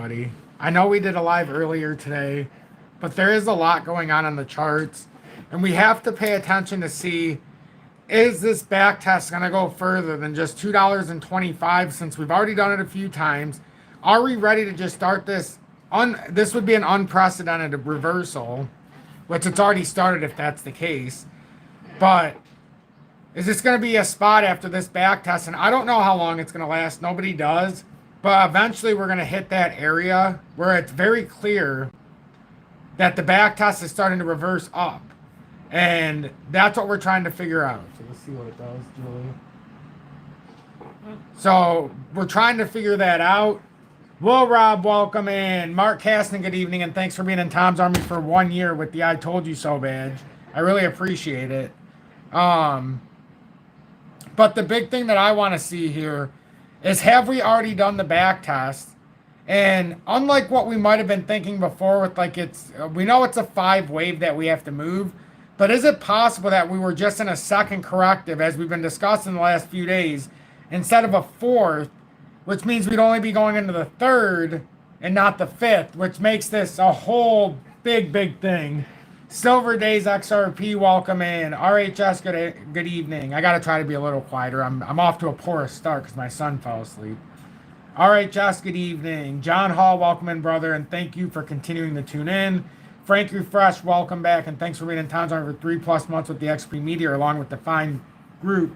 everybody. I know we did a live earlier today, but there is a lot going on the charts, and we have to pay attention to see, is this back test going to go further than just $2.25 since we've already done it a few times? Are we ready to just start this? This would be an unprecedented reversal, which it's already started if that's the case. But is this going to be a spot after this back test? And I don't know how long it's going to last. Nobody does. But eventually we're going to hit that area where it's very clear that the back test is starting to reverse up. And that's what we're trying to figure out. So let's see what it does, Julie. So we're trying to figure that out. Will Rob, welcome in. Mark Caston, good evening, and thanks for being in Tom's Army for 1 year with the I Told You So badge. I really appreciate it. But the big thing that I want to see here is, have we already done the back test? And unlike what we might have been thinking before with we know it's a 5 wave that we have to move, but is it possible that we were just in a second corrective, as we've been discussing the last few days, instead of a 4th, which means we'd only be going into the 3rd and not the 5th, which makes this a whole big thing. Silver Days XRP, welcome in. RHS, good evening. I got to try to be a little quieter. I'm off to a poor start because my son fell asleep. RHS, good evening. John Hall, welcome in, brother, and thank you for continuing to tune in. Frank Refresh, welcome back, and thanks for being in Tom's Army for 3+ months with the XP Media, along with the fine group.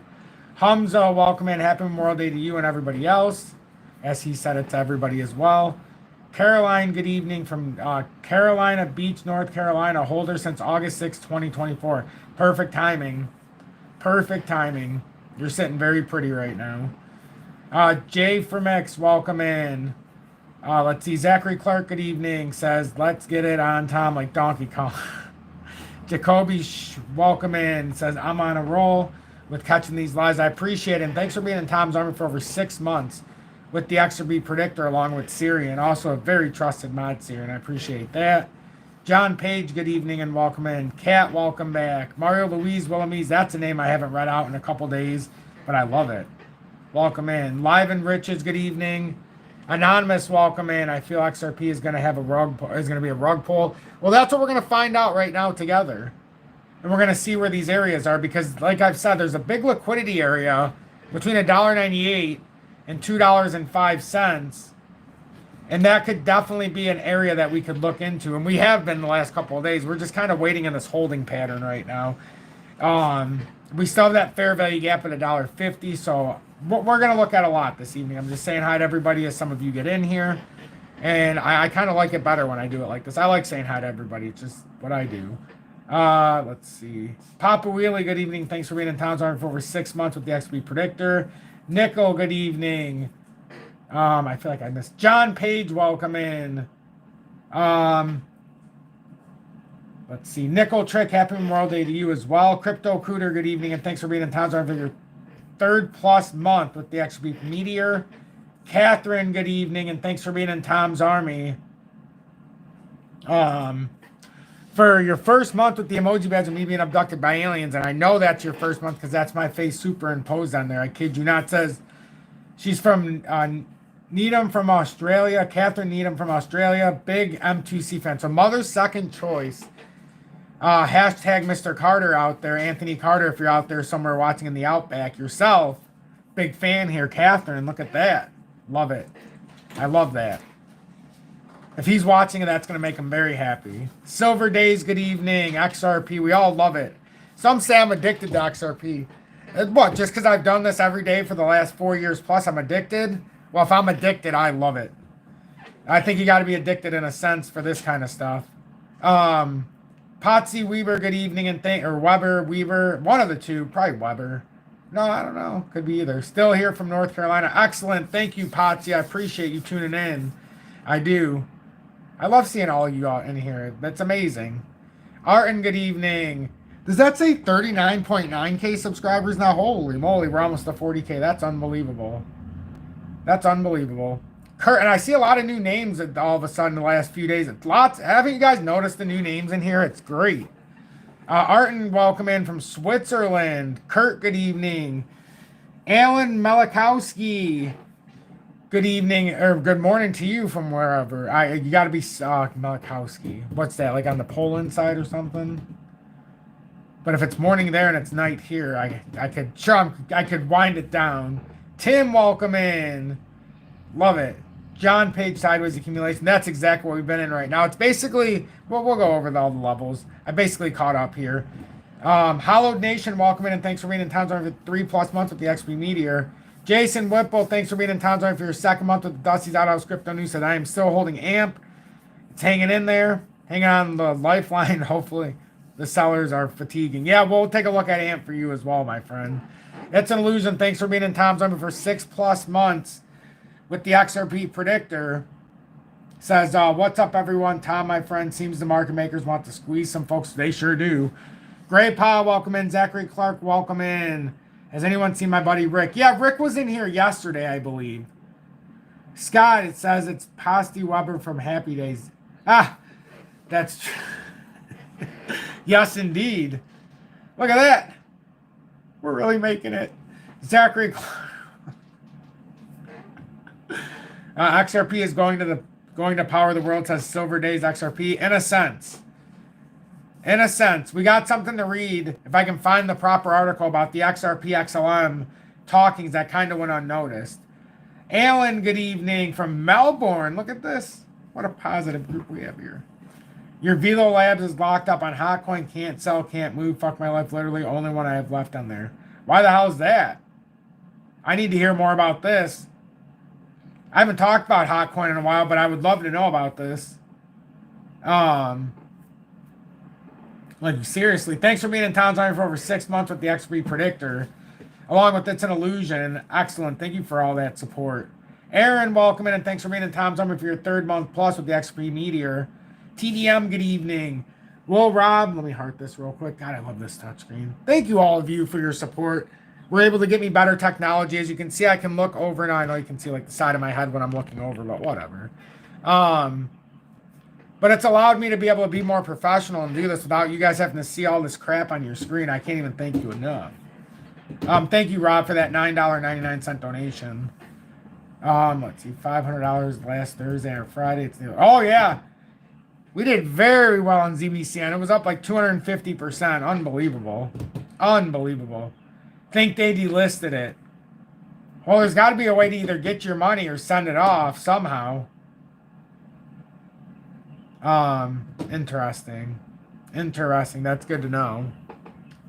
Hamza, welcome in. Happy Memorial Day to you and everybody else, as he said it to everybody as well. Caroline, good evening from Carolina Beach, North Carolina, holder since August 6, 2024. Perfect timing. Perfect timing. You're sitting very pretty right now. Jay from X, welcome in. Let's see. Zachary Clark, good evening, says, let's get it on Tom like Donkey Kong. Jacoby, welcome in, says, I'm on a roll with catching these lives. I appreciate it. And thanks for being in Tom's Army for over 6 months with the XRP Predictor along with Siri, and also a very trusted mod Siri, and I appreciate that. John Page, good evening and welcome in. Kat, welcome back. Mario Louise Willamese, that's a name I haven't read out in a couple days, but I love it. Welcome in. Live and Riches, good evening. Anonymous, welcome in. I feel XRP is going to have be a rug pull. Well, that's what we're going to find out right now together. And we're going to see where these areas are, because like I've said, there's a big liquidity area between $1.98 and $2.05, and that could definitely be an area that we could look into, and we have been the last couple of days. We're just kind of waiting in this holding pattern right now. We still have that fair value gap at $1.50, so we're going to look at a lot this evening. I'm just saying hi to everybody as some of you get in here, and I kind of like it better when I do it like this. I like saying hi to everybody. It's just what I do. Let's see. Papa Wheelie, good evening. Thanks for being in Tom's Army for over 6 months with the XP Predictor. Nickel, good evening. I feel like I missed. John Page, welcome in. Let's see. Nickel Trick, happy Memorial Day to you as well. Crypto Cooter, good evening, and thanks for being in Tom's Army for your 3rd+ month with the XP Meteor. Catherine, good evening, and thanks for being in Tom's Army. For your 1st month with the emoji badge of me being abducted by aliens, and I know that's your 1st month because that's my face superimposed on there. I kid you not. It says she's from Needham from Australia. Catherine Needham from Australia. Big M2C fan. So mother's second choice. Hashtag Mr. Carter out there. Anthony Carter, if you're out there somewhere watching in the Outback yourself. Big fan here. Catherine, look at that. Love it. I love that. If he's watching it, that's going to make him very happy. Silver Days, good evening. XRP, we all love it. Some say I'm addicted to XRP. What, just because I've done this every day for the last 4 years plus, I'm addicted? Well, if I'm addicted, I love it. I think you got to be addicted in a sense for this kind of stuff. Potsy Weber, good evening, and or Weber, Weaver, one of the two, probably Weber. No, I don't know. Could be either. Still here from North Carolina. Excellent. Thank you, Potsy. I appreciate you tuning in. I do. I love seeing all of you out in here. That's amazing. Artin, good evening. Does that say 39.9K subscribers now? Holy moly, we're almost to 40K. That's unbelievable. That's unbelievable. Kurt, and I see a lot of new names all of a sudden the last few days. It's lots. Haven't you guys noticed the new names in here? It's great. Artin, welcome in from Switzerland. Kurt, good evening. Alan Melikowski. Good evening or good morning to you from wherever. You got to be Malakowski. What's that? Like on the Poland side or something? But if it's morning there and it's night here, I could wind it down. Tim, welcome in. Love it. John Page sideways accumulation. That's exactly what we've been in right now. It's basically, well, we'll go over all the levels. I basically caught up here. Hollowed Nation, welcome in and thanks for being in town zone for 3+ months with the XP Meteor. Jason Whipple, thanks for being in town zone for your second month with the Dusty's Out House Crypto News. Said I am still holding AMP. It's hanging in there, hanging on the lifeline. Hopefully the sellers are fatiguing. Yeah, we'll take a look at AMP for you as well, my friend. It's an illusion. Thanks for being in town zone for 6+ months with the XRP Predictor. Says, what's up, everyone? Tom, my friend, seems the market makers want to squeeze some folks. They sure do. Gray Paul, welcome in. Zachary Clark, welcome in. Has anyone seen my buddy Rick? Yeah, Rick was in here yesterday, I believe. Scott, it says it's Pasty Weber from Happy Days. Ah, that's true. Yes, indeed. Look at that. We're really making it. Zachary Clark. XRP is going to power the world, says Silver Days XRP. In a sense. In a sense, we got something to read. If I can find the proper article about the XRP XLM talkings that kind of went unnoticed. Alan, good evening from Melbourne. Look at this. What a positive group we have here. Your VELO Labs is locked up on HOTCOIN. Can't sell, can't move. Fuck my life. Literally only one I have left on there. Why the hell is that? I need to hear more about this. I haven't talked about HOTCOIN in a while, but I would love to know about this. Like, seriously, thanks for being in town zone for over 6 months with the XP Predictor. Along with It's an Illusion. Excellent. Thank you for all that support. Aaron, welcome in and thanks for being in town zone for your 3rd month plus with the XP Meteor. TDM, good evening. Will Rob, let me heart this real quick. God, I love this touchscreen. Thank you all of you for your support. We're able to get me better technology. As you can see, I can look over now. I know you can see like the side of my head when I'm looking over, but whatever. But it's allowed me to be able to be more professional and do this without you guys having to see all this crap on your screen. I can't even thank you enough. Thank you, Rob, for that $9.99 donation. Let's see, $500 last Thursday or Friday. Oh, yeah. We did very well on ZBCN. It was up like 250%. Unbelievable. Unbelievable. Think they delisted it. Well, there's got to be a way to either get your money or send it off somehow. Interesting. Interesting. That's good to know.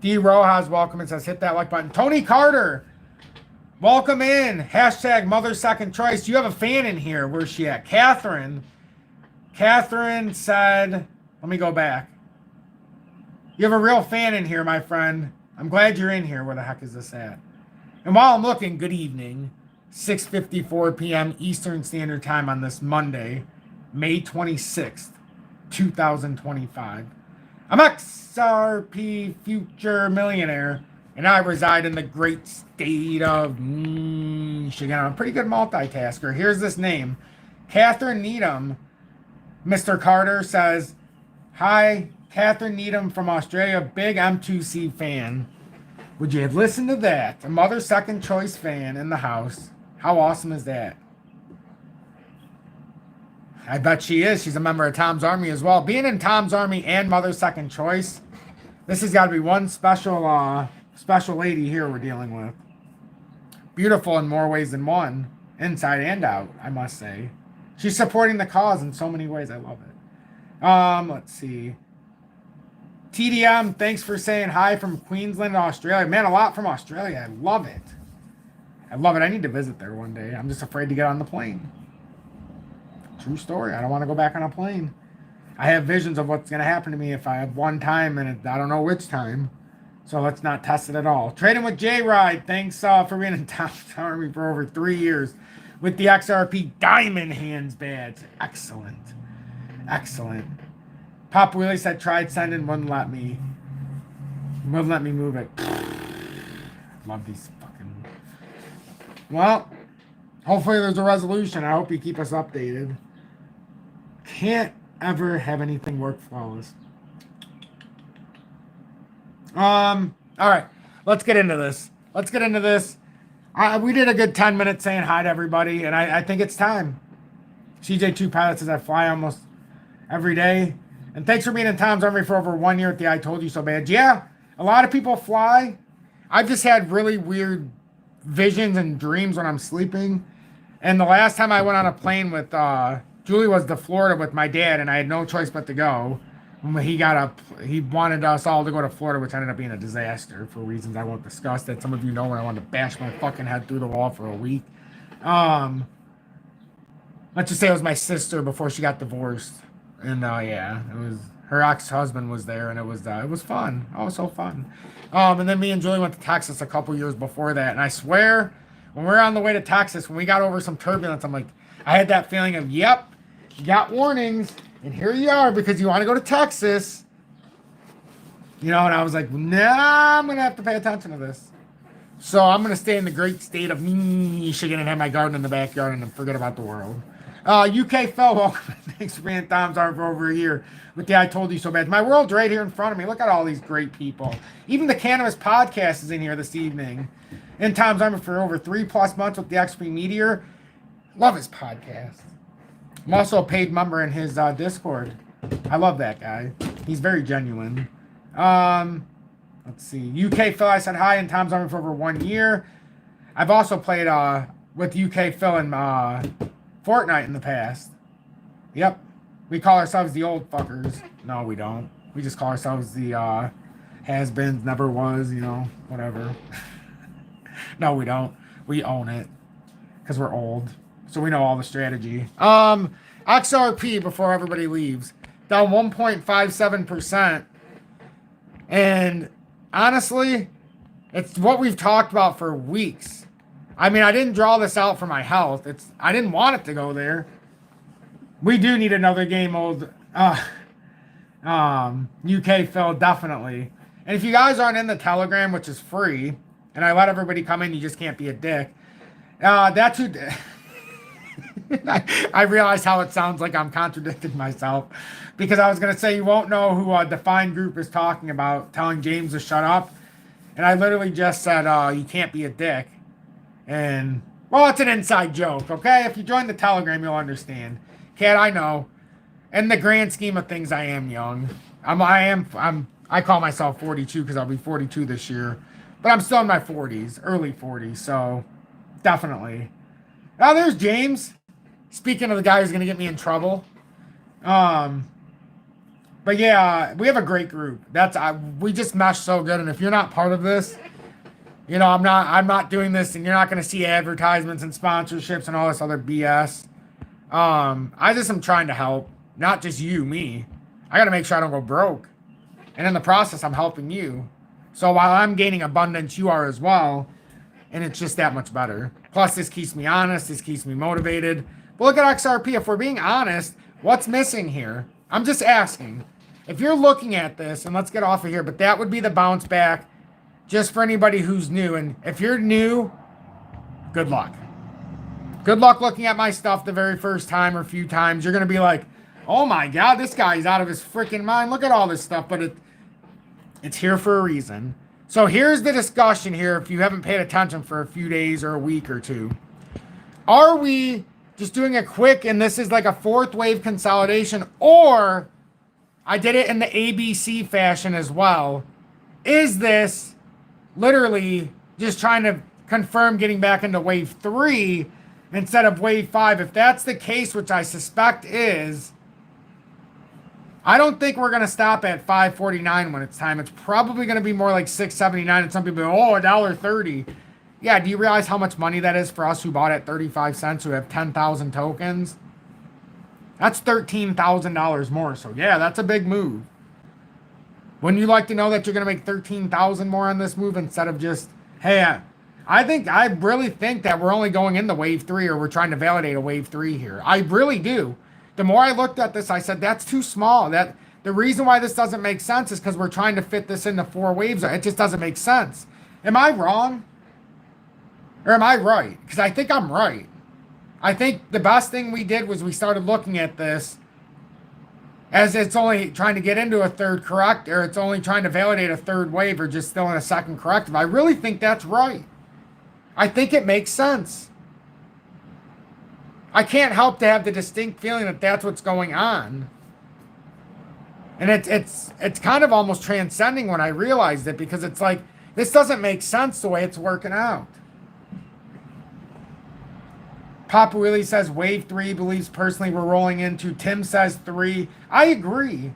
D. Rojas, welcome. It says, hit that like button. Tony Carter, welcome in. Hashtag mother second choice. You have a fan in here. Where's she at? Catherine. Catherine said, let me go back. You have a real fan in here, my friend. I'm glad you're in here. Where the heck is this at? And while I'm looking, good evening. 6:54 p.m. Eastern Standard Time on this Monday, May 26th. 2025. I'm XRP Future Millionaire, and I reside in the great state of Michigan. I'm a pretty good multitasker. Here's this name. Catherine Needham. Mr. Carter says, hi, Catherine Needham from Australia, big M2C fan. Would you have listened to that? A mother second choice fan in the house. How awesome is that? I bet she is. She's a member of Tom's Army as well. Being in Tom's Army and Mother Second Choice, this has got to be one special lady here we're dealing with. Beautiful in more ways than one, inside and out, I must say. She's supporting the cause in so many ways. I love it. Let's see. TDM, thanks for saying hi from Queensland, Australia. Man, a lot from Australia. I love it. I love it. I need to visit there one day. I'm just afraid to get on the plane. True story. I don't want to go back on a plane. I have visions of what's going to happen to me if I have one time and I don't know which time. So let's not test it at all. Trading with J-Ride. Thanks for being in Tom's Army for over 3 years with the XRP Diamond Hands badge. Excellent. Excellent. Pop Willie said tried sending, wouldn't let me move it. Love these fucking... Well, hopefully there's a resolution. I hope you keep us updated. Can't ever have anything work flawless. All right, let's get into this. We did a good 10 minutes saying hi to everybody, and I think it's time. CJ2 Pilot says I fly almost every day. And thanks for being in Tom's Army for over 1 year at the I Told You So Bad. Yeah, a lot of people fly. I've just had really weird visions and dreams when I'm sleeping. And the last time I went on a plane with Julie was to Florida with my dad, and I had no choice but to go. He wanted us all to go to Florida, which ended up being a disaster for reasons I won't discuss. That some of you know when I wanted to bash my fucking head through the wall for a week. Let's just say it was my sister before she got divorced, and yeah, it was her ex-husband was there, and it was fun. Oh, so fun. And then me and Julie went to Texas a couple years before that, and I swear, when we were on the way to Texas, when we got over some turbulence, I'm like, I had that feeling of, yep, you got warnings, and here you are because you want to go to Texas. You know, and I was like, nah, I'm gonna have to pay attention to this. So I'm gonna stay in the great state of Michigan and have my garden in the backyard and forget about the world. UK Phil, welcome. Thanks for being Tom's Arm for over a year with the I Told You So Bad. My world's right here in front of me. Look at all these great people. Even the Cannabis Podcast is in here this evening. And Tom's Arm for over 3+ months with the XP Meteor. Love his podcast. I'm also a paid member in his Discord. I love that guy. He's very genuine. Let's see. UK Phil, I said hi in Tom's Army for over 1 year. I've also played with UK Phil in Fortnite in the past. Yep. We call ourselves the old fuckers. No, we don't. We just call ourselves the has-beens, never was, you know, whatever. No, we don't. We own it. Because we're old. So we know all the strategy. XRP, before everybody leaves, down 1.57%. And honestly, it's what we've talked about for weeks. I mean, I didn't draw this out for my health. I didn't want it to go there. We do need another game mode. UK Phil, definitely. And if you guys aren't in the Telegram, which is free, and I let everybody come in, you just can't be a dick. That's who... I realize how it sounds like I'm contradicting myself. Because I was going to say you won't know who Defined Group is talking about, telling James to shut up. And I literally just said, you can't be a dick. And, well, it's an inside joke, okay? If you join the Telegram, you'll understand. Cat, I know. In the grand scheme of things, I am young. I call myself 42 because I'll be 42 this year. But I'm still in my 40s, early 40s, so definitely. Oh, there's James. Speaking of the guy who's going to get me in trouble. But yeah, we have a great group. We just mesh so good, and if you're not part of this, you know, I'm not doing this, and you're not going to see advertisements and sponsorships and all this other BS. I just am trying to help, not just you, me. I got to make sure I don't go broke. And in the process, I'm helping you. So while I'm gaining abundance, you are as well. And it's just that much better. Plus, this keeps me honest. This keeps me motivated. But look at XRP. If we're being honest, what's missing here? I'm just asking. If you're looking at this, and let's get off of here, but that would be the bounce back just for anybody who's new. And if you're new, good luck. Good luck looking at my stuff the very first time or a few times. You're going to be like, oh my God, this guy's out of his freaking mind. Look at all this stuff. But it's here for a reason. So here's the discussion here if you haven't paid attention for a few days or a week or two. Are we just doing a quick, and this is like a fourth wave consolidation, or I did it in the ABC fashion as well. Is this literally just trying to confirm getting back into wave 3 instead of wave 5? If that's the case, which I suspect is, I don't think we're going to stop at 549 when it's time. It's probably going to be more like 679, and some people go, oh, $1.30. Yeah, do you realize how much money that is for us who bought at 35 cents, who have 10,000 tokens? That's $13,000 more. So yeah, that's a big move. Wouldn't you like to know that you're going to make 13,000 more on this move instead of just, hey, I really think that we're only going into wave 3, or we're trying to validate a wave 3 here. I really do. The more I looked at this, I said, that's too small. That the reason why this doesn't make sense is because we're trying to fit this into 4 waves. It just doesn't make sense. Am I wrong? Or am I right? Because I think I'm right. I think the best thing we did was we started looking at this as it's only trying to get into a third correct, or it's only trying to validate a third wave, or just still in a second corrective. I really think that's right. I think it makes sense. I can't help to have the distinct feeling that that's what's going on. And it's kind of almost transcending when I realized it, because it's like, this doesn't make sense the way it's working out. Papa Willie says wave 3, believes personally we're rolling into. Tim says 3. I agree.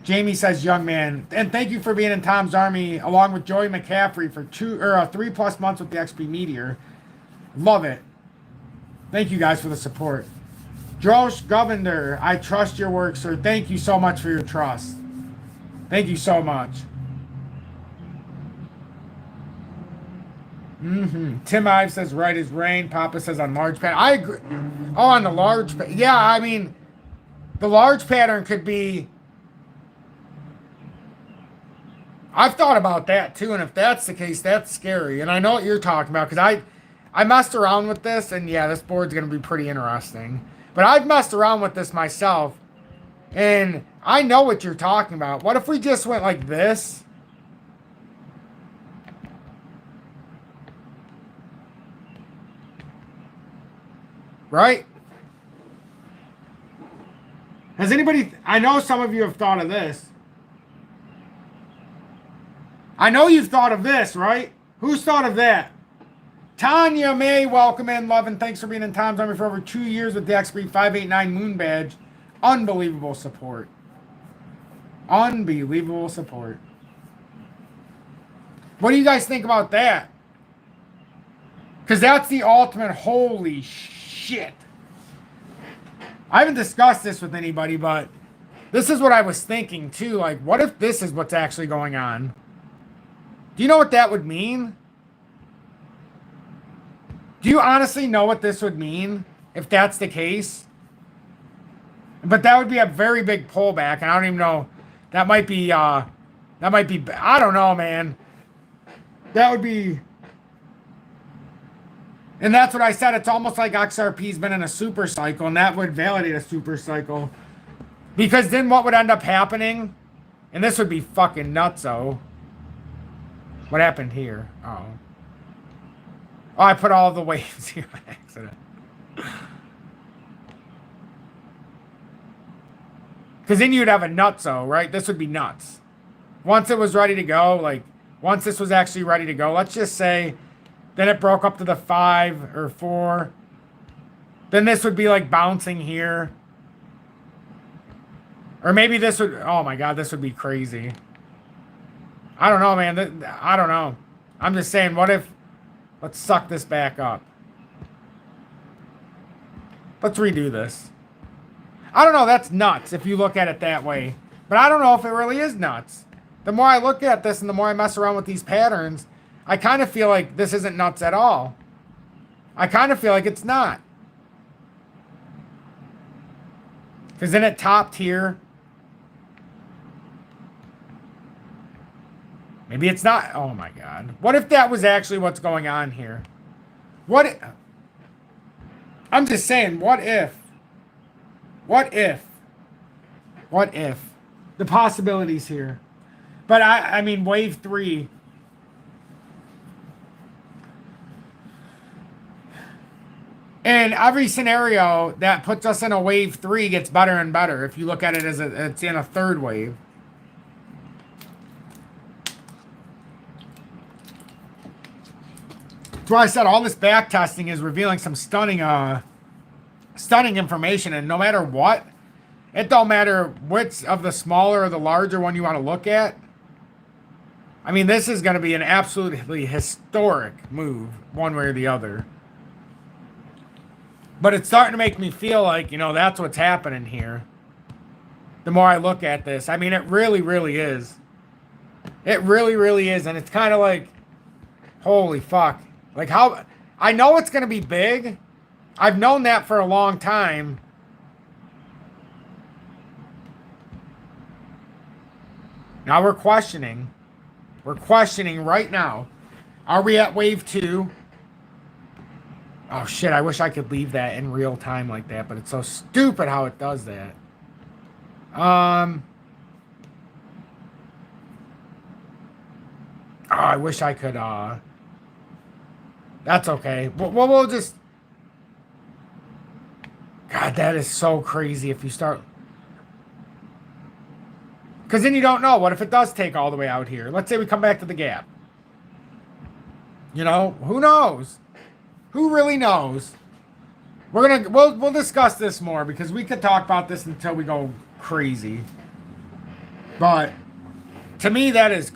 Jamie says young man. And thank you for being in Tom's Army along with Joey McCaffrey for 3+ months with the XP Meteor. Love it. Thank you guys for the support. Josh Govender, I trust your work, sir. Thank you so much for your trust. Thank you so much. Tim Ives says right as rain. Papa says on large pattern. I agree. Oh, on the large. Yeah, I mean, the large pattern could be. I've thought about that too, and if that's the case, that's scary. And I know what you're talking about, because I messed around with this, and yeah, this board's going to be pretty interesting. But I've messed around with this myself, and I know what you're talking about. What if we just went like this? Right? Has anybody... I know some of you have thought of this. I know you've thought of this, right? Who's thought of that? Tanya May, welcome in, love, and thanks for being in Tom's Army for over 2 years with the XP 589 Moon Badge. Unbelievable support. Unbelievable support. What do you guys think about that? Because that's the ultimate holy shit. I haven't discussed this with anybody, but this is what I was thinking too. Like, what if this is what's actually going on? Do you know what that would mean? Do you honestly know what this would mean if that's the case? But that would be a very big pullback, and I don't even know. That might be, I don't know, man. That would be, and that's what I said. It's almost like XRP's been in a super cycle, and that would validate a super cycle. Because then what would end up happening, and this would be fucking nutso. What happened here? Oh. Oh, I put all the waves here by accident. Because then you'd have a nutso, right? This would be nuts. Once it was ready to go, like, once this was actually ready to go, let's just say, then it broke up to the 5 or 4. Then this would be like bouncing here. Or maybe this would, oh my God, this would be crazy. I don't know, man. I don't know. I'm just saying, what if, let's suck this back up. Let's redo this. I don't know, that's nuts if you look at it that way. But I don't know if it really is nuts. The more I look at this and the more I mess around with these patterns, I kind of feel like this isn't nuts at all. I kind of feel like it's not. Because then it topped here. Maybe it's not. Oh my God. What if that was actually what's going on here? I'm just saying, what if? What if? What if? The possibilities here. But I mean, wave 3. And every scenario that puts us in a wave 3 gets better and better. If you look at it as it's in a third wave. That's why I said all this back testing is revealing some stunning information, and no matter what, it don't matter which of the smaller or the larger one you want to look at. I mean, this is going to be an absolutely historic move, one way or the other. But it's starting to make me feel like, you know, that's what's happening here. The more I look at this, I mean, it really, really is. It really, really is, and it's kind of like, holy fuck. Like how, I know it's going to be big. I've known that for a long time. Now we're questioning. We're questioning right now. Are we at wave 2? Oh shit, I wish I could leave that in real time like that, but it's so stupid how it does that. Oh, I wish I could, That's okay. We'll just... God, that is so crazy if you start... Because then you don't know. What if it does take all the way out here? Let's say we come back to the gap. You know, who knows? Who really knows? We'll discuss this more because we could talk about this until we go crazy. But to me, that is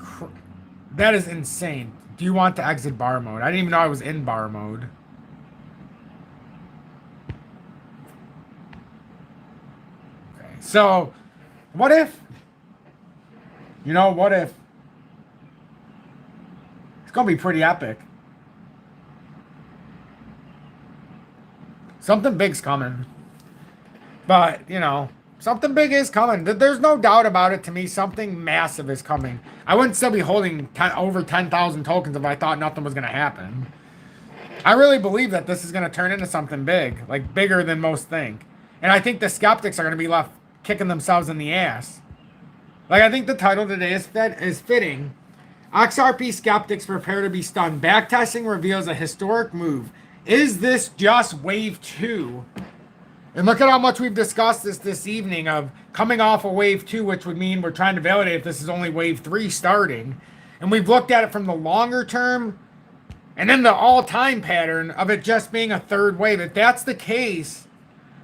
insane. Do you want to exit bar mode? I didn't even know I was in bar mode. Okay, so what if? You know, what if? It's gonna be pretty epic. Something big's coming. But, you know, something big is coming. There's no doubt about it to me. Something massive is coming. I wouldn't still be holding over 10,000 tokens if I thought nothing was going to happen. I really believe that this is going to turn into something big. Like, bigger than most think. And I think the skeptics are going to be left kicking themselves in the ass. Like, I think the title today is fitting. XRP skeptics prepare to be stunned. Backtesting reveals a historic move. Is this just wave 2? And look at how much we've discussed this evening of coming off of wave 2, which would mean we're trying to validate if this is only wave 3 starting. And we've looked at it from the longer term and then the all-time pattern of it just being a third wave. If that's the case,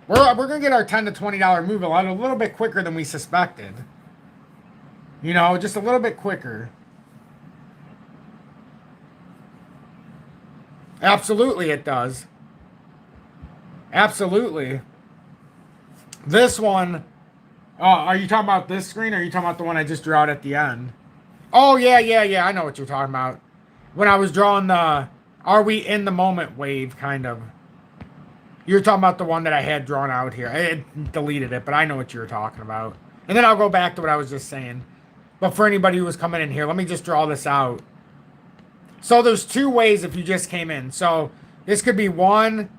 we're going to get our $10 to $20 move a little bit quicker than we suspected. You know, just a little bit quicker. Absolutely it does. Absolutely. This one, are you talking about this screen or are you talking about the one I just drew out at the end? Oh, yeah. I know what you're talking about. When I was drawing the, are we in the moment wave, kind of. You're talking about the one that I had drawn out here. I deleted it, but I know what you were talking about. And then I'll go back to what I was just saying. But for anybody who was coming in here, let me just draw this out. So there's 2 ways if you just came in. So this could be 1,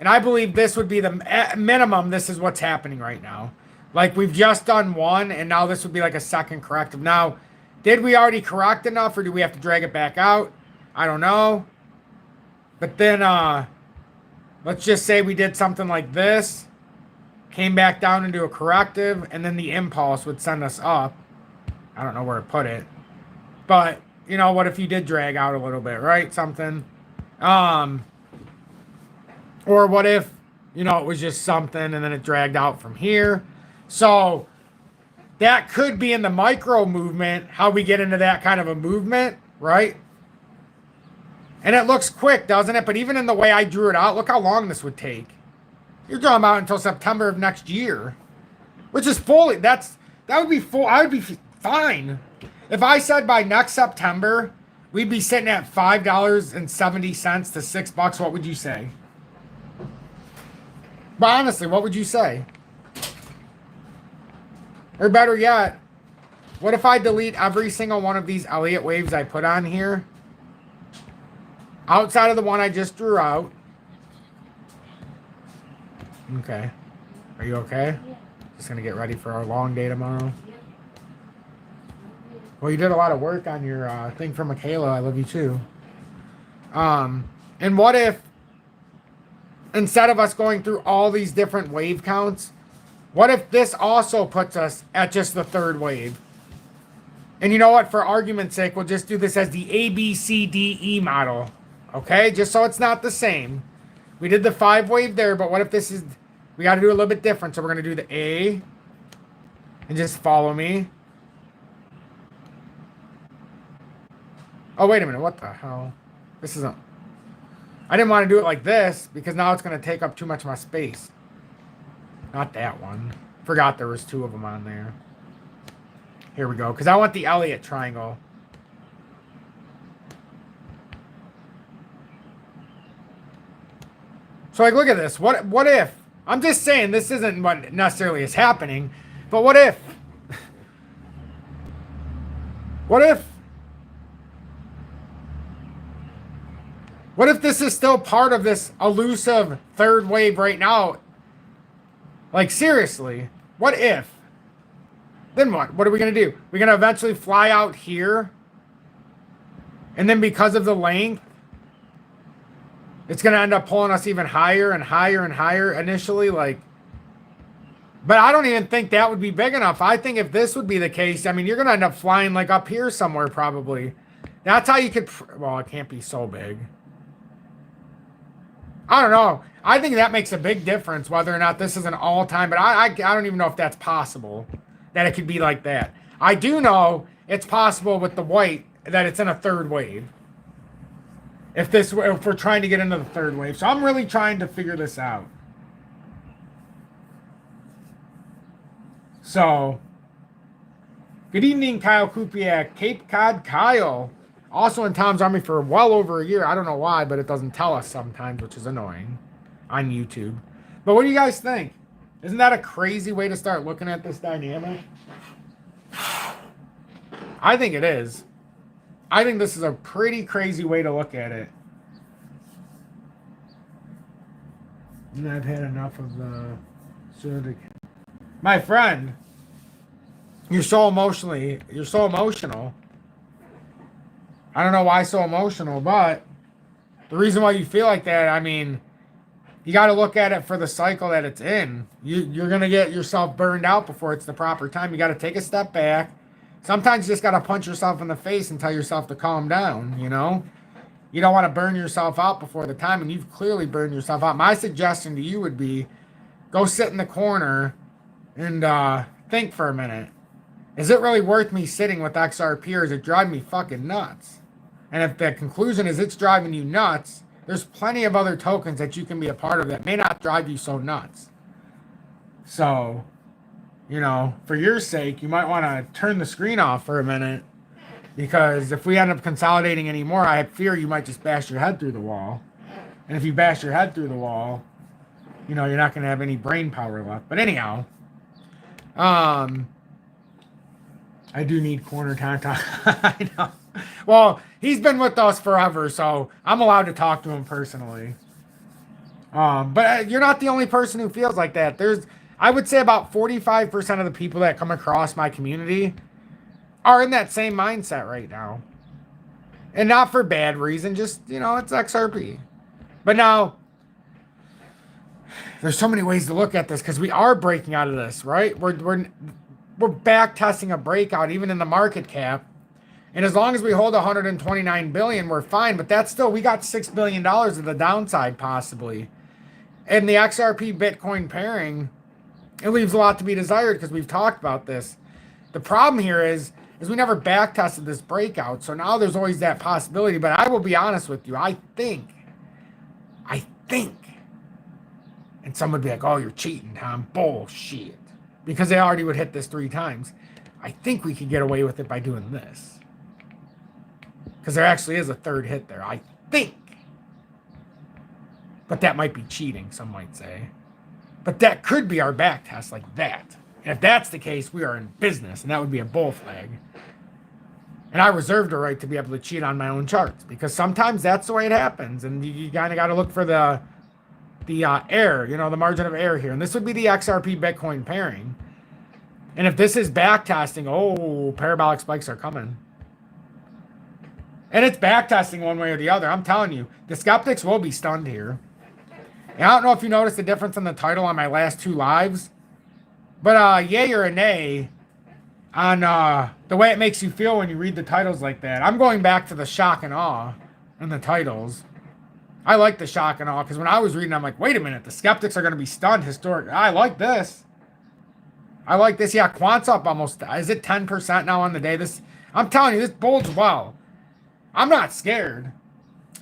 and I believe this would be the minimum. This is what's happening right now. Like we've just done 1, and now this would be like a second corrective. Now, did we already correct enough, or do we have to drag it back out? I don't know. But then, let's just say we did something like this, came back down into a corrective, and then the impulse would send us up. I don't know where to put it, but you know, what if you did drag out a little bit, right? Something. Or what if, you know, it was just something and then it dragged out from here. So that could be in the micro movement, how we get into that kind of a movement, right? And it looks quick, doesn't it? But even in the way I drew it out, look how long this would take. You're drawing out until September of next year, which is fully, that would be full. I would be fine. If I said by next September, we'd be sitting at $5.70 to $6, what would you say? But honestly, what would you say? Or better yet, what if I delete every single one of these Elliot waves I put on here? Outside of the one I just drew out. Okay. Are you okay? Just gonna get ready for our long day tomorrow. Well, you did a lot of work on your thing for Michaela. I love you too. And what if, instead of us going through all these different wave counts, what if this also puts us at just the third wave? And you know what? For argument's sake, we'll just do this as the ABCDE model. Okay? Just so it's not the same. We did the 5 wave there, but what if this is, we got to do a little bit different. So we're going to do the A. And just follow me. Oh, wait a minute. What the hell? This isn't... I didn't want to do it like this because now it's going to take up too much of my space. Not that one. Forgot there was 2 of them on there. Here we go. Because I want the Elliot triangle. So, like, look at this. What if... I'm just saying this isn't what necessarily is happening. But what if... What if... What if this is still part of this elusive third wave right now? Like, seriously, what if? Then what? What are we going to do? We're going to eventually fly out here. And then because of the length, it's going to end up pulling us even higher and higher and higher initially. Like, but I don't even think that would be big enough. I think if this would be the case, I mean, you're going to end up flying like up here somewhere probably. That's how you could, well, it can't be so big. I don't know. I think that makes a big difference whether or not this is an all-time, but I don't even know if that's possible, that it could be like that. I do know it's possible with the white that it's in a third wave. If we're trying to get into the third wave. So I'm really trying to figure this out. So, good evening, Kyle Kupiak, Cape Cod Kyle. Also in Tom's Army for well over a year. I don't know why, but it doesn't tell us sometimes, which is annoying on YouTube. But what do you guys think? Isn't that a crazy way to start looking at this dynamic? I think it is. I think this is a pretty crazy way to look at it. And I've had enough of the... My friend, you're so emotional. I don't know why so emotional, but the reason why you feel like that, I mean, you got to look at it for the cycle that it's in. You're going to get yourself burned out before it's the proper time. You got to take a step back. Sometimes you just got to punch yourself in the face and tell yourself to calm down, you know? You don't want to burn yourself out before the time, and you've clearly burned yourself out. My suggestion to you would be go sit in the corner and think for a minute. Is it really worth me sitting with XRP, or is it driving me fucking nuts? And if the conclusion is it's driving you nuts, there's plenty of other tokens that you can be a part of that may not drive you so nuts. So, you know, for your sake, you might want to turn the screen off for a minute, because if we end up consolidating anymore, I fear you might just bash your head through the wall. And if you bash your head through the wall, you know, you're not going to have any brain power left. But anyhow, I do need corner time. I know. Well, he's been with us forever, so I'm allowed to talk to him personally. But you're not the only person who feels like that. I would say about 45% of the people that come across my community are in that same mindset right now. And not for bad reason, just, you know, it's XRP. But now, there's so many ways to look at this, because we are breaking out of this, right? We're back testing a breakout, even in the market cap. And as long as we hold 129 billion, we're fine. But that's still, we got $6 billion of the downside possibly. And the XRP Bitcoin pairing, it leaves a lot to be desired, because we've talked about this. The problem here is we never back tested this breakout. So now there's always that possibility. But I will be honest with you. I think, and some would be like, oh, you're cheating, Tom. Bullshit. Because they already would hit this 3 times. I think we could get away with it by doing this. Because there actually is a third hit there, I think. But that might be cheating, some might say. But that could be our back test, like that. And if that's the case, we are in business, and that would be a bull flag. And I reserve the right to be able to cheat on my own charts, because sometimes that's the way it happens, and you kind of got to look for the error, you know, the margin of error here. And this would be the XRP Bitcoin pairing. And if this is back testing, oh, parabolic spikes are coming. And it's back testing one way or the other. I'm telling you, the skeptics will be stunned here. And I don't know if you noticed the difference in the title on my last 2 lives, but yay or a nay on the way it makes you feel when you read the titles like that. I'm going back to the shock and awe in the titles. I like the shock and awe, because when I was reading, I'm like, wait a minute, the skeptics are going to be stunned historic. I like this. Yeah, Quant's up almost, is it 10% now on the day? I'm telling you, this bodes well. I'm not scared.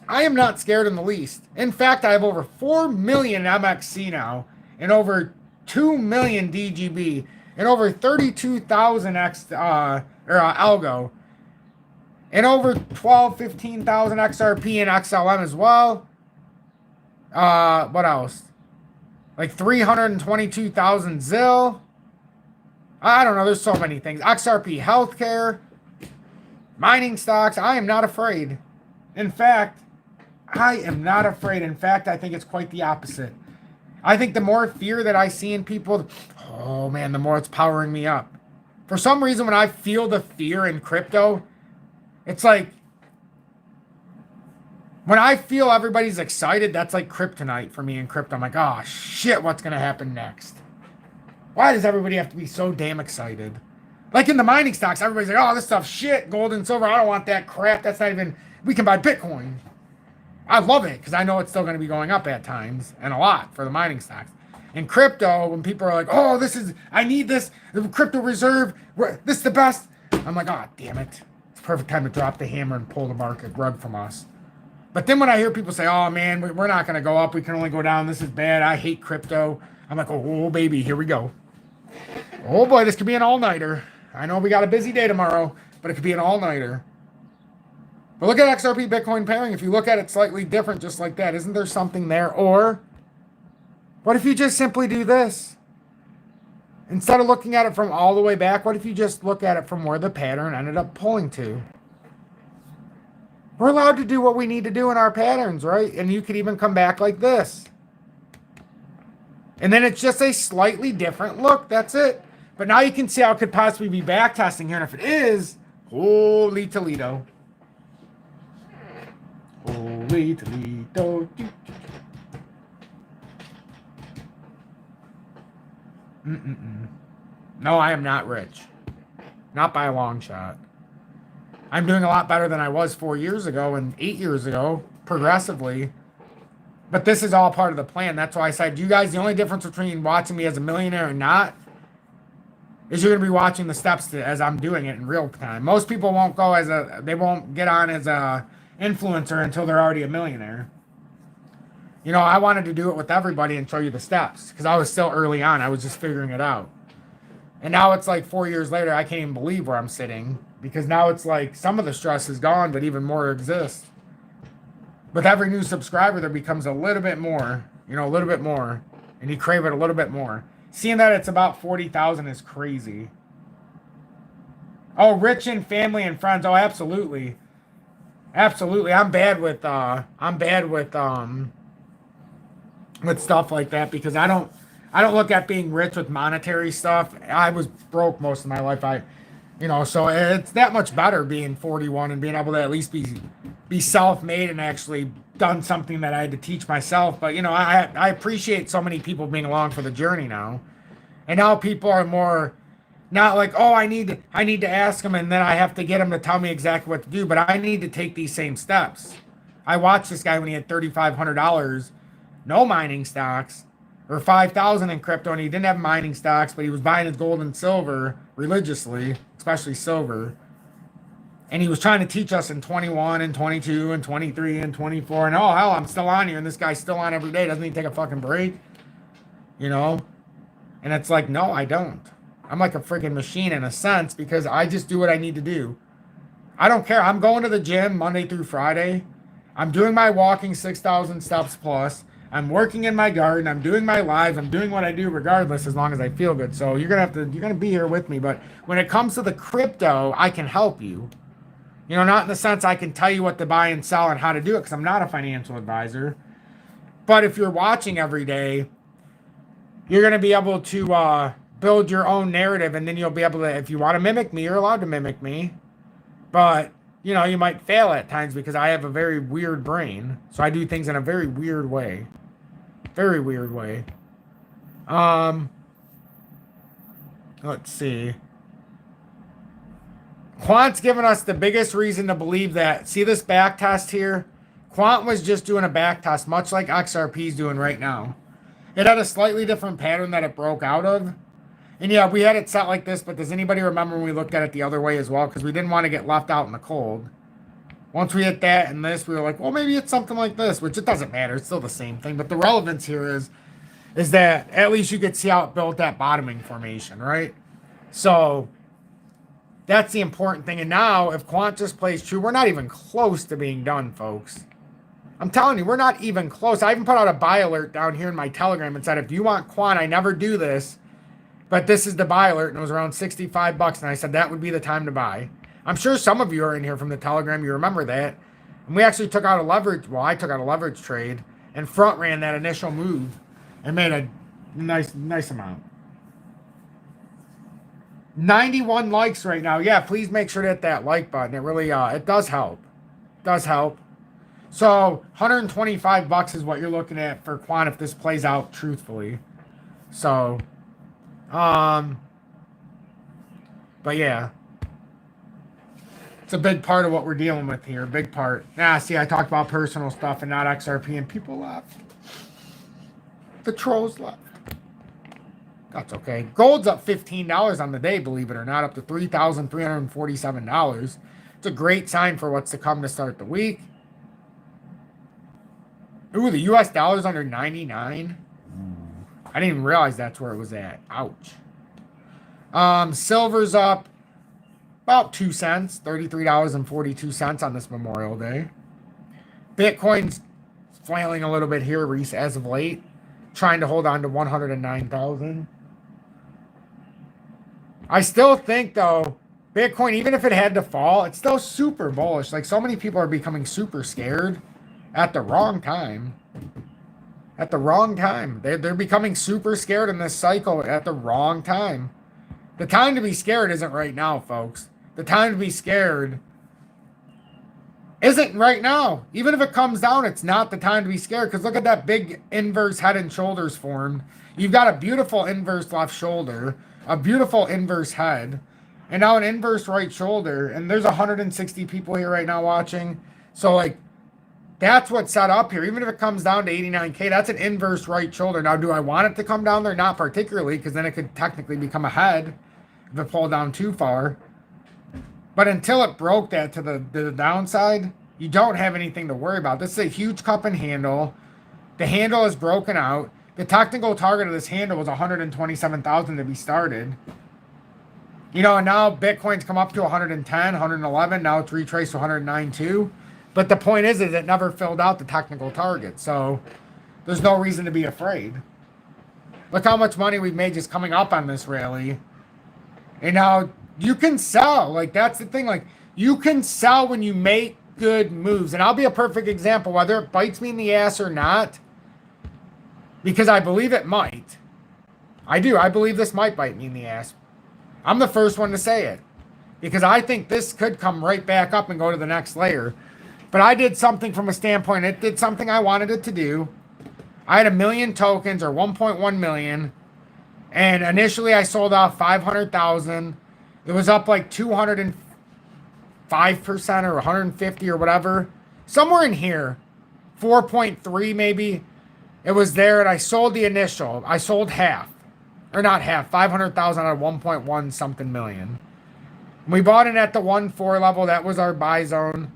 I am not scared in the least. In fact, I have over 4 million MXC now, and over 2 million DGB, and over 32,000 Algo, and over 15,000 XRP and XLM as well. What else? Like 322,000 ZIL. I don't know. There's so many things. XRP Healthcare. Mining stocks. I am not afraid. In fact, I am not afraid. In fact, I think it's quite the opposite. I think the more fear that I see in people, oh man, the more it's powering me up. For some reason, when I feel the fear in crypto, it's like When I feel everybody's excited, that's like kryptonite for me in crypto. I'm like, oh shit, what's going to happen next? Why does everybody have to be so damn excited? Like in the mining stocks, everybody's like, oh, this stuff's shit, gold and silver. I don't want that crap. That's not even, we can buy Bitcoin. I love it because I know it's still going to be going up at times and a lot for the mining stocks. In crypto, when people are like, oh, I need this, the crypto reserve, this is the best. I'm like, oh, damn it. It's the perfect time to drop the hammer and pull the market rug from us. But then when I hear people say, oh, man, we're not going to go up. We can only go down. This is bad. I hate crypto. I'm like, oh, baby, here we go. Oh, boy, this could be an all-nighter. I know we got a busy day tomorrow, but it could be an all-nighter. But look at XRP Bitcoin pairing. If you look at it slightly different, just like that, isn't there something there? Or what if you just simply do this? Instead of looking at it from all the way back, what if you just look at it from where the pattern ended up pulling to? We're allowed to do what we need to do in our patterns, right? And you could even come back like this. And then it's just a slightly different look. That's it. But now you can see how it could possibly be backtesting here. And if it is, holy Toledo. Holy Toledo. No, I am not rich. Not by a long shot. I'm doing a lot better than I was 4 years ago and 8 years ago, progressively. But this is all part of the plan. That's why I said, you guys, the only difference between watching me as a millionaire and not is you're going to be watching the steps as I'm doing it in real time. Most people won't they won't get on as a influencer until they're already a millionaire. You know, I wanted to do it with everybody and show you the steps because I was still early on. I was just figuring it out. And now it's like 4 years later, I can't even believe where I'm sitting because now it's like some of the stress is gone, but even more exists. With every new subscriber, there becomes a little bit more, a little bit more, and you crave it a little bit more. Seeing that it's about 40,000 is crazy. Oh, rich in family and friends. Oh, absolutely. Absolutely. I'm bad with stuff like that because I don't look at being rich with monetary stuff. I was broke most of my life. So it's that much better being 41 and being able to at least be self-made and actually done something that I had to teach myself. But, I appreciate so many people being along for the journey now. And now people are more not like, oh, I need to ask them and then I have to get them to tell me exactly what to do. But I need to take these same steps. I watched this guy when he had $3,500, no mining stocks, or $5,000 in crypto, and he didn't have mining stocks, but he was buying his gold and silver religiously, especially silver. And he was trying to teach us in 21 and 22 and 23 and 24. And oh, hell, I'm still on here. And this guy's still on every day. Doesn't he take a fucking break? And it's like, no, I don't. I'm like a freaking machine in a sense because I just do what I need to do. I don't care. I'm going to the gym Monday through Friday. I'm doing my walking 6,000 steps plus. I'm working in my garden. I'm doing my lives. I'm doing what I do regardless as long as I feel good. So you're going to be here with me. But when it comes to the crypto, I can help you. Not in the sense I can tell you what to buy and sell and how to do it because I'm not a financial advisor. But if you're watching every day, you're going to be able to build your own narrative. And then you'll be able to, if you want to mimic me, you're allowed to mimic me. But, you might fail at times because I have a very weird brain. So I do things in a very weird way. Very weird way. Let's see. Quant's given us the biggest reason to believe that. See this back test here? Quant was just doing a back test, much like XRP is doing right now. It had a slightly different pattern that it broke out of. And yeah, we had it set like this, but does anybody remember when we looked at it the other way as well? Because we didn't want to get left out in the cold. Once we hit that and this, we were like, well, maybe it's something like this, which it doesn't matter. It's still the same thing. But the relevance here is that at least you could see how it built that bottoming formation, right? So that's the important thing. And now, if Quant just plays true, we're not even close to being done, folks. I'm telling you, we're not even close. I even put out a buy alert down here in my Telegram and said, if you want Quant, I never do this, but this is the buy alert, and it was around 65 bucks, and I said that would be the time to buy. I'm sure some of you are in here from the Telegram. You remember that. And we actually took out a leverage, I took out a leverage trade and front ran that initial move and made a nice amount. 91 likes right now. Yeah, please make sure to hit that like button. It really, it does help. It does help. So 125 bucks is what you're looking at for Quant if this plays out truthfully. So, but yeah, it's a big part of what we're dealing with here. Big part. See, I talked about personal stuff and not XRP, and people left. The trolls left. That's okay. Gold's up $15 on the day, believe it or not, up to $3,347. It's a great sign for what's to come to start the week. Ooh, the US dollar's under 99. I didn't even realize that's where it was at. Ouch. Silver's up about 2 cents, $33.42 on this Memorial Day. Bitcoin's flailing a little bit here, Reese, as of late, trying to hold on to 109,000. I still think, though, Bitcoin, even if it had to fall, it's still super bullish. Like, so many people are becoming super scared at the wrong time. At the wrong time. They're becoming super scared in this cycle at the wrong time. The time to be scared isn't right now, folks. The time to be scared isn't right now. Even if it comes down, it's not the time to be scared. Because look at that big inverse head and shoulders formed. You've got a beautiful inverse left shoulder, a beautiful inverse head, and now an inverse right shoulder. And there's 160 people here right now watching. So, like, that's what's set up here. Even if it comes down to 89K, that's an inverse right shoulder. Now, do I want it to come down there? Not particularly, because then it could technically become a head if it pulled down too far. But until it broke that to the downside, you don't have anything to worry about. This is a huge cup and handle. The handle is broken out. The technical target of this handle was 127,000 to be started. You know, and now Bitcoin's come up to 110, 111. Now it's retraced to 109.2. But the point is it never filled out the technical target. So there's no reason to be afraid. Look how much money we've made just coming up on this rally. And now you can sell. Like, that's the thing. Like, you can sell when you make good moves. And I'll be a perfect example, whether it bites me in the ass or not, because I believe it might. I do. I believe this might bite me in the ass. I'm the first one to say it, because I think this could come right back up and go to the next layer. But I did something from a standpoint. It did something I wanted it to do. I had 1 million tokens, or 1.1 million. And initially I sold off 500,000. It was up like 205% or 150 or whatever. Somewhere in here. 4.3 maybe. It was there, and I sold the initial. I sold half. Or not half. 500,000 out of 1.1 something million. We bought in at the 1.4 level. That was our buy zone.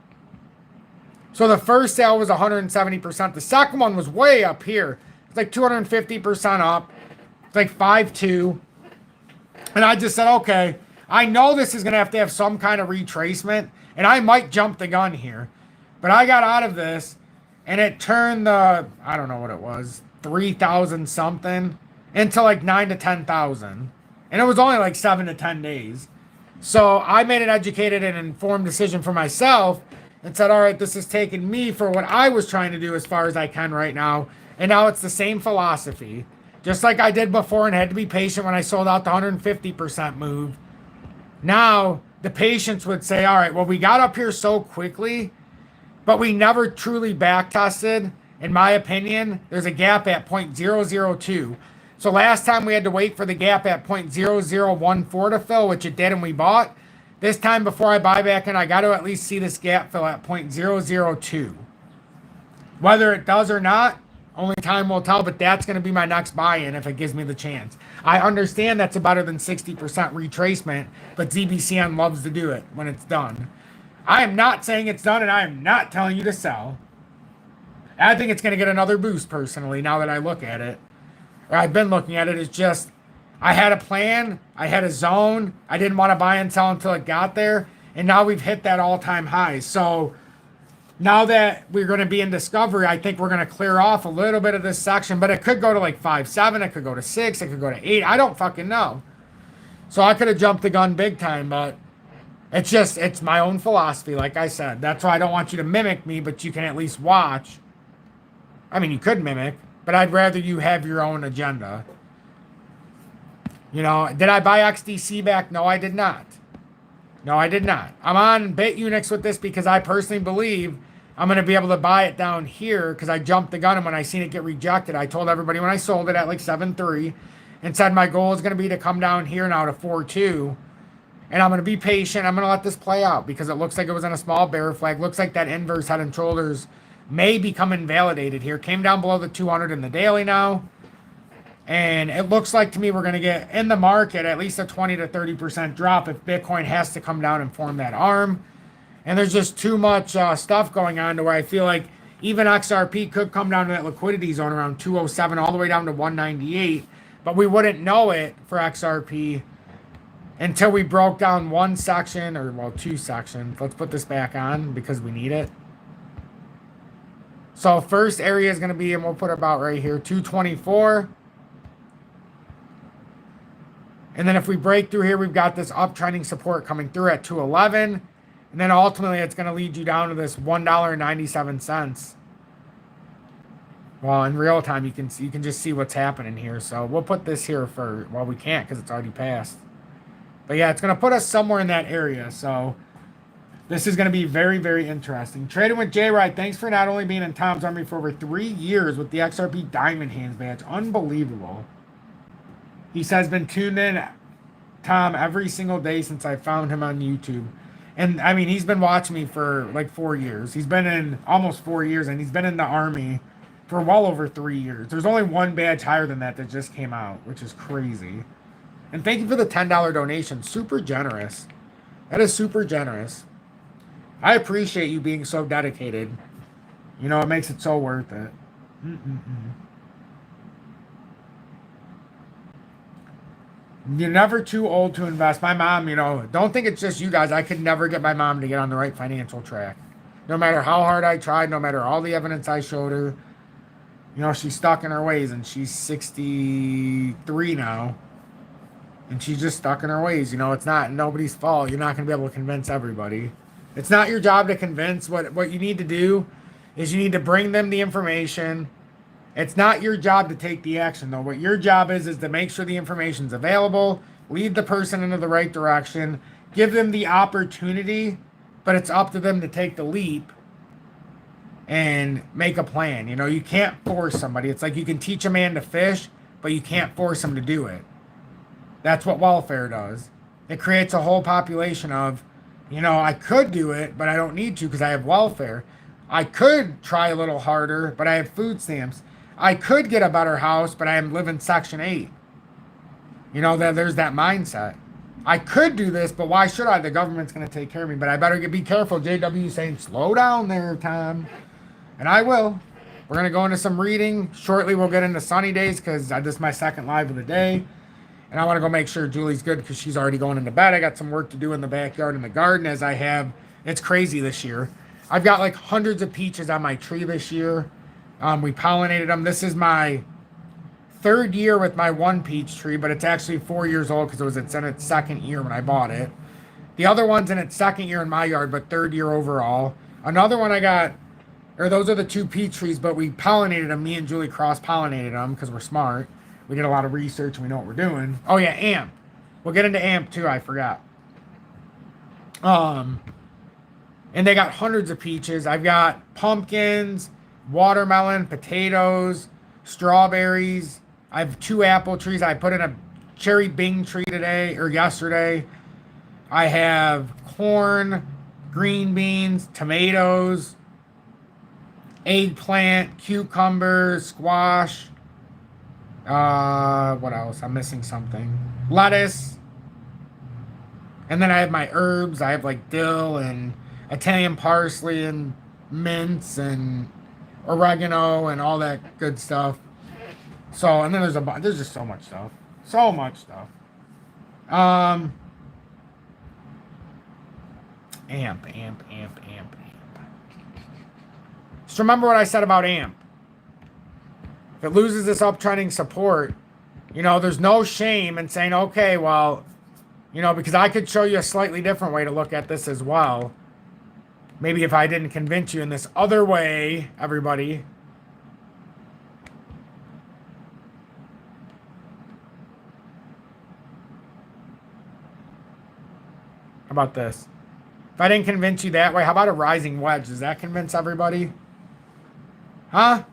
So the first sale was 170%. The second one was way up here. It's like 250% up. It's like 5.2. And I just said, okay, I know this is going to have some kind of retracement, and I might jump the gun here. But I got out of this, and it turned the, I don't know what it was, 3,000 something into like 9 to 10,000. And it was only like 7 to 10 days. So I made an educated and informed decision for myself and said, all right, this is taking me for what I was trying to do as far as I can right now. And now it's the same philosophy. Just like I did before and had to be patient when I sold out the 150% move. Now, the patience would say, all right, well, we got up here so quickly, but we never truly back tested. In my opinion, there's a gap at 0.002. So last time we had to wait for the gap at 0.0014 to fill, which it did and we bought. This time before I buy back in, I got to at least see this gap fill at 0.002. Whether it does or not, only time will tell, but that's going to be my next buy-in if it gives me the chance. I understand that's a better than 60% retracement, but ZBCN loves to do it when it's done. I am not saying it's done, and I am not telling you to sell. I think it's going to get another boost, personally, now that I look at it. Or I've been looking at it. It's just, I had a plan. I had a zone. I didn't want to buy and sell until it got there. And now we've hit that all-time high. So now that we're going to be in discovery, I think we're going to clear off a little bit of this section. But it could go to like 5.7. It could go to 6. It could go to 8. I don't fucking know. So I could have jumped the gun big time. But it's just, it's my own philosophy, like I said. That's why I don't want you to mimic me, but you can at least watch. I mean, you could mimic, but I'd rather you have your own agenda. You know, did I buy XDC back? No, I did not. No, I did not. I'm on BITUNIX with this because I personally believe I'm going to be able to buy it down here because I jumped the gun, and when I seen it get rejected, I told everybody when I sold it at like 7.3 and said my goal is going to be to come down here now to 4.2, and I'm going to be patient. I'm going to let this play out because it looks like it was on a small bear flag. Looks like that inverse head and shoulders may become invalidated here. Came down below the 200 in the daily now. And it looks like to me we're going to get in the market at least a 20 to 30% drop if Bitcoin has to come down and form that arm. And there's just too much stuff going on to where I feel like even XRP could come down to that liquidity zone around 207 all the way down to 198. But we wouldn't know it for XRP until we broke down one section, or well, two sections. Let's put this back on because we need it. So first area is going to be, and we'll put about right here, 224. And then if we break through here, we've got this uptrending support coming through at 211. And then ultimately, it's going to lead you down to this $1.97. Well, in real time, you can just see what's happening here. So we'll put this here for, well, we can't because it's already passed. But yeah, it's going to put us somewhere in that area. So this is going to be very, very interesting. Trading with J. Wright, thanks for not only being in Tom's Army for over 3 years with the XRP Diamond Hands badge. Unbelievable. He says, been tuned in, Tom, every single day since I found him on YouTube. And, I mean, he's been watching me for, like, 4 years. He's been in almost 4 years, and he's been in the Army for well over 3 years. There's only one badge higher than that just came out, which is crazy. And thank you for the $10 donation. Super generous. That is super generous. I appreciate you being so dedicated. You know, it makes it so worth it. You're never too old to invest. My mom, you know, don't think it's just you guys. I could never get my mom to get on the right financial track. No matter how hard I tried, no matter all the evidence I showed her, you know, she's stuck in her ways, and she's 63 now. And she's just stuck in her ways. You know, it's not nobody's fault. You're not going to be able to convince everybody. It's not your job to convince. What you need to do is you need to bring them the information. It's not your job to take the action, though. What your job is to make sure the information's available, lead the person into the right direction, give them the opportunity, but it's up to them to take the leap and make a plan. You know, you can't force somebody. It's like you can teach a man to fish, but you can't force him to do it. That's what welfare does. It creates a whole population of, you know, I could do it, but I don't need to because I have welfare. I could try a little harder, but I have food stamps. I could get a better house, but I am living Section 8. You know, there's that mindset. I could do this, but why should I? The government's going to take care of me, but I better be careful. JW saying, slow down there, Tom. And I will. We're going to go into some reading. Shortly, we'll get into sunny days because this is my second live of the day. And I want to go make sure Julie's good because she's already going into bed. I got some work to do in the backyard and the garden as I have. It's crazy this year. I've got like hundreds of peaches on my tree this year. We pollinated them. This is my 3rd year with my one peach tree, but it's actually 4 years old because it's in its 2nd year when I bought it. The other one's in its 2nd year in my yard, but 3rd year overall. Another one I got, or those are the 2 peach trees, but we pollinated them. Me and Julie cross-pollinated them because we're smart. We did a lot of research and we know what we're doing. Oh yeah, AMP. We'll get into AMP too, I forgot. And they got hundreds of peaches. I've got pumpkins, watermelon, potatoes, strawberries. I have 2 apple trees. I put in a cherry Bing tree today or yesterday. I have corn, green beans, tomatoes, eggplant, cucumbers, squash. What else? I'm missing something. Lettuce. And then I have my herbs. I have like dill and Italian parsley and mints and oregano and all that good stuff. So, and then there's just so much stuff. So much stuff. AMP. Just remember what I said about AMP. If it loses this uptrending support, you know, there's no shame in saying, okay, well, you know, because I could show you a slightly different way to look at this as well. Maybe if I didn't convince you in this other way, everybody. How about this? If I didn't convince you that way, how about a rising wedge? Does that convince everybody? Huh?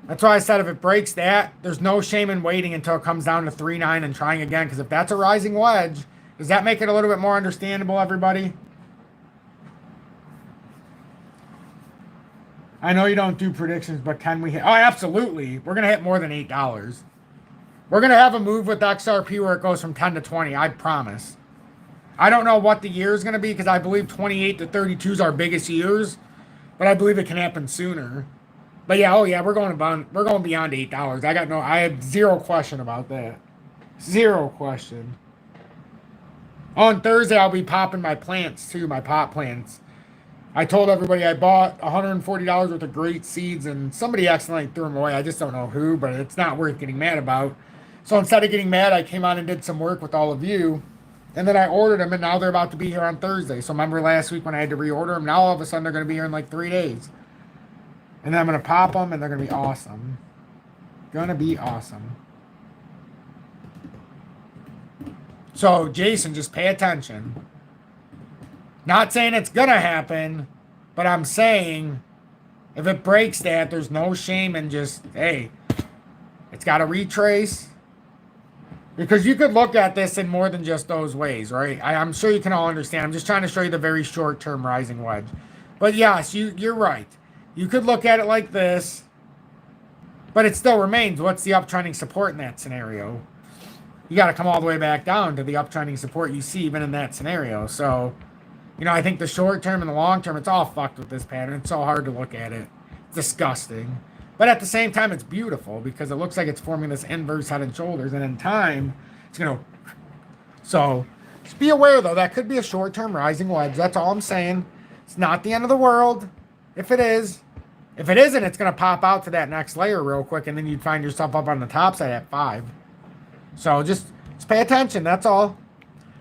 That's why I said if it breaks that, there's no shame in waiting until it comes down to 3.9 and trying again. Because if that's a rising wedge, does that make it a little bit more understandable, everybody? I know you don't do predictions, but can we hit? Oh, absolutely. We're going to hit more than $8. We're going to have a move with XRP where it goes from 10 to 20. I promise. I don't know what the year is going to be because I believe 28 to 32 is our biggest years. But I believe it can happen sooner. But yeah, oh yeah, we're going beyond $8. I have zero question about that. Zero question. On Thursday, I'll be popping my plants too, my pot plants. I told everybody I bought $140 worth of great seeds, and somebody accidentally threw them away. I just don't know who, but it's not worth getting mad about. So instead of getting mad, I came on and did some work with all of you, and then I ordered them, and now they're about to be here on Thursday. So remember last week when I had to reorder them? Now all of a sudden they're going to be here in like 3 days. And then I'm going to pop them, and they're going to be awesome. Going to be awesome. So, Jason, just pay attention. Not saying it's going to happen, but I'm saying if it breaks that, there's no shame in just, hey, it's got to retrace. Because you could look at this in more than just those ways, right? I'm sure you can all understand. I'm just trying to show you the very short-term rising wedge. But yes, you're right. You could look at it like this, but it still remains. What's the uptrending support in that scenario? You got to come all the way back down to the uptrending support you see even in that scenario. So, you know, I think the short term and the long term, it's all fucked with this pattern. It's so hard to look at it. It's disgusting. But at the same time, it's beautiful because it looks like it's forming this inverse head and shoulders. And in time, it's going to... So, just be aware, though. That could be a short-term rising wedge. That's all I'm saying. It's not the end of the world. If it is. If it isn't, it's going to pop out to that next layer real quick. And then you'd find yourself up on the top side at 5. So, just pay attention. That's all.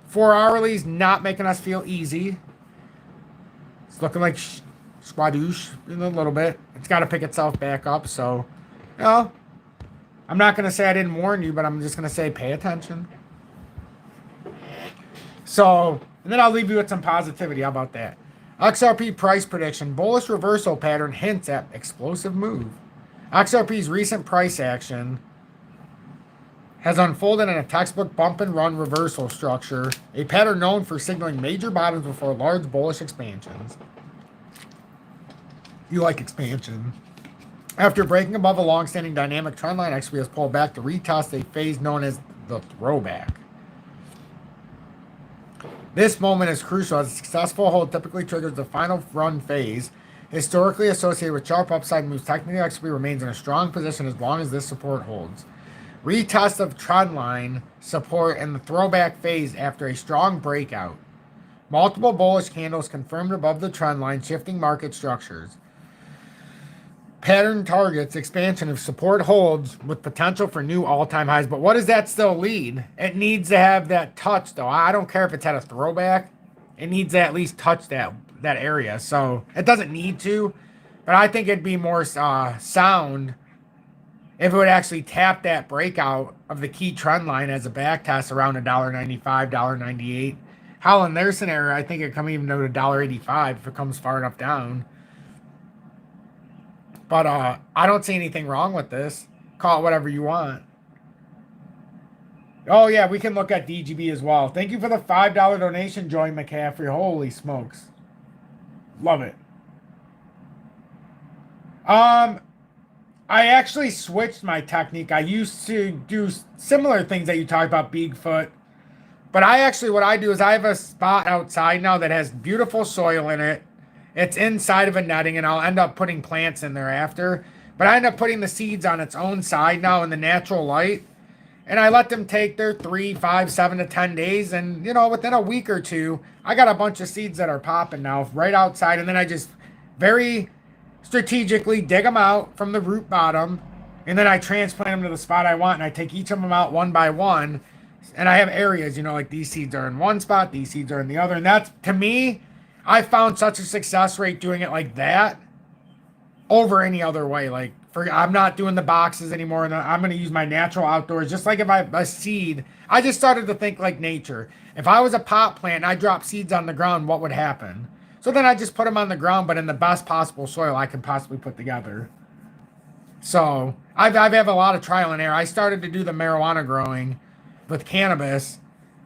4 hourly's not making us feel easy. It's looking like squadoosh in a little bit. It's got to pick itself back up. So, you know, I'm not going to say I didn't warn you, but I'm just going to say pay attention. So, and then I'll leave you with some positivity. How about that? XRP price prediction. Bullish reversal pattern hints at explosive move. XRP's recent price action has unfolded in a textbook bump and run reversal structure, a pattern known for signaling major bottoms before large bullish expansions. You like expansion. After breaking above a long-standing dynamic trend line, XRP has pulled back to retest a phase known as the throwback. This moment is crucial as a successful hold typically triggers the final run phase. Historically associated with sharp upside moves, technically XRP remains in a strong position as long as this support holds. Retest of trend line support in the throwback phase after a strong breakout. Multiple bullish candles confirmed above the trend line, shifting market structures. Pattern targets expansion of support holds with potential for new all-time highs. But what does that still lead? It needs to have that touch, though. I don't care if it's at a throwback. It needs to at least touch that area. So it doesn't need to, but I think it'd be more sound if it would actually tap that breakout of the key trend line as a back test around $1.95, $1.98. How in their scenario, I think it come even to $1.85 if it comes far enough down. But I don't see anything wrong with this. Call it whatever you want. Oh, yeah, we can look at DGB as well. Thank you for the $5 donation, Joey McCaffrey. Holy smokes. Love it. I actually switched my technique. I used to do similar things that you talked about, Bigfoot. But what I do is I have a spot outside now that has beautiful soil in it. It's inside of a netting, and I'll end up putting plants in there after. But I end up putting the seeds on its own side now in the natural light. And I let them take their 3, 5, 7 to 10 days. And, you know, within a week or two, I got a bunch of seeds that are popping now right outside. And then I just very strategically dig them out from the root bottom. And then I transplant them to the spot I want. And I take each of them out one by one. And I have areas, you know, like these seeds are in one spot, these seeds are in the other. And that's, to me, I found such a success rate doing it like that over any other way. Like I'm not doing the boxes anymore. I'm going to use my natural outdoors. Just like if a seed, I just started to think like nature. If I was a pot plant and I dropped seeds on the ground, what would happen? So then I just put them on the ground, but in the best possible soil I can possibly put together. So I've had a lot of trial and error. I started to do the marijuana growing with cannabis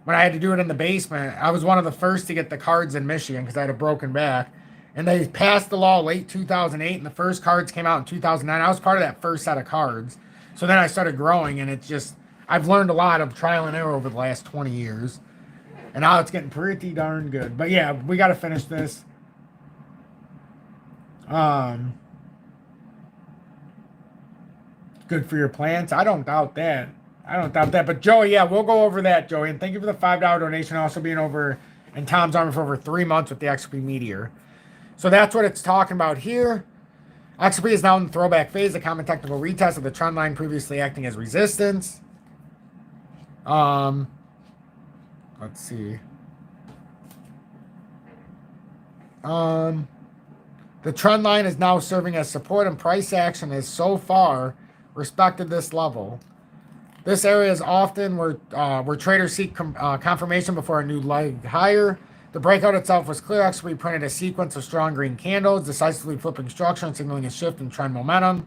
when I had to do it in the basement. I was one of the first to get the cards in Michigan because I had a broken back. And they passed the law late 2008, and the first cards came out in 2009. I was part of that first set of cards. So then I started growing, and it's just, I've learned a lot of trial and error over the last 20 years. And now it's getting pretty darn good. But yeah, we got to finish this. Good for your plants. I don't doubt that. But Joey, yeah, we'll go over that, Joey. And thank you for the $5 donation. Also being over in Tom's Army for over 3 months with the XRP Meteor. So that's what it's talking about here. XRP is now in the throwback phase, the common technical retest of the trend line previously acting as resistance. Let's see. The trend line is now serving as support, and price action has so far respected this level. This area is often where traders seek confirmation before a new leg higher. The breakout itself was clear. XRP printed a sequence of strong green candles, decisively flipping structure and signaling a shift in trend momentum.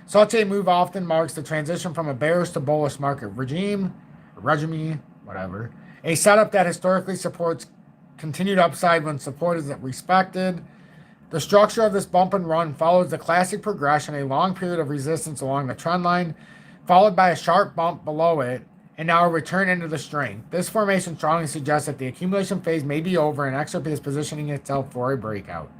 Such a move often marks the transition from a bearish to bullish market regime, whatever. A setup that historically supports continued upside when support is respected. The structure of this bump and run follows the classic progression, a long period of resistance along the trend line, followed by a sharp bump below it, and now a return into the strength. This formation strongly suggests that the accumulation phase may be over and XRP is positioning itself for a breakout.